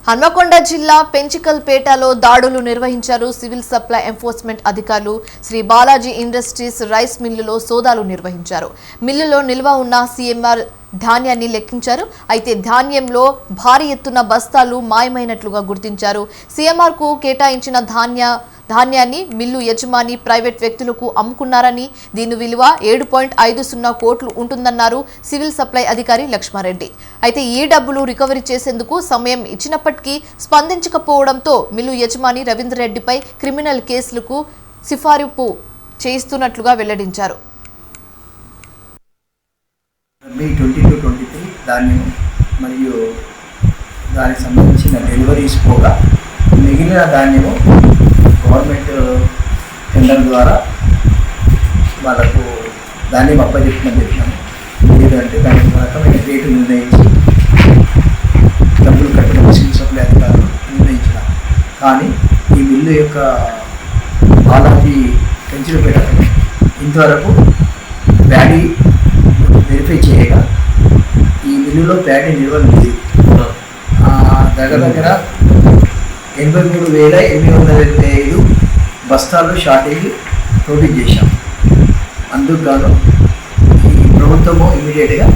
హన్మకొండ జిల్లా పెంచికల్పేటలో దాడులు నిర్వహించారు సివిల్ సప్లై ఎన్ఫోర్స్మెంట్ అధికారులు. శ్రీ బాలాజీ ఇండస్ట్రీస్ రైస్ మిల్లులో సోదాలు నిర్వహించారు. మిల్లులో నిల్వ ఉన్న సిఎంఆర్ ధాన్యాన్ని లెక్కించారు. అయితే ధాన్యంలో భారీ ఎత్తున బస్తాలు మాయమైనట్లుగా గుర్తించారు. సిఎంఆర్ కు కేటాయించిన ధాన్యాన్ని మిల్లు యజమాని ప్రైవేట్ వ్యక్తులకు అమ్ముకున్నారని, దీని విలువ 7.50 కోట్లు ఉంటుందన్నారు సివిల్ సప్లై అధికారి లక్ష్మారెడ్డి. అయితే ఈ డబ్బులు రికవరీ చేసేందుకు సమయం ఇచ్చినప్పటికీ స్పందించకపోవడంతో మిల్లు యజమాని రవీంద్ర రెడ్డిపై క్రిమినల్ కేసులకు సిఫారసు చేయిస్తున్నట్లుగా వెల్లడించారు. ధాన్యం మరియు దానికి సంబంధించిన డెలివరీస్ పోగా మిగిలిన ధాన్యము గవర్నమెంట్ టెండర్ ద్వారా వాళ్ళకు ధాన్యం అప్పచెప్పినాము. లేదంటే దానికి రకమైన రేటు నిర్ణయించి డబ్బులు కట్టిన సివిల్ సప్లై అధికారులు నిర్ణయించిన. కానీ ఈ మిల్లు యొక్క బాలాజీ పెంచికల్పేట ఇంతవరకు ప్యాడీ వెరిఫై చేయగా ఈ మిల్లులో ప్యాడీ నిల్వ ఉంది. దగ్గర 83,825 బస్తాలు షార్టేజ్ నోటీస్ చేశాం. అందుకు గాను ఈ ప్రభుత్వము ఇమీడియట్గా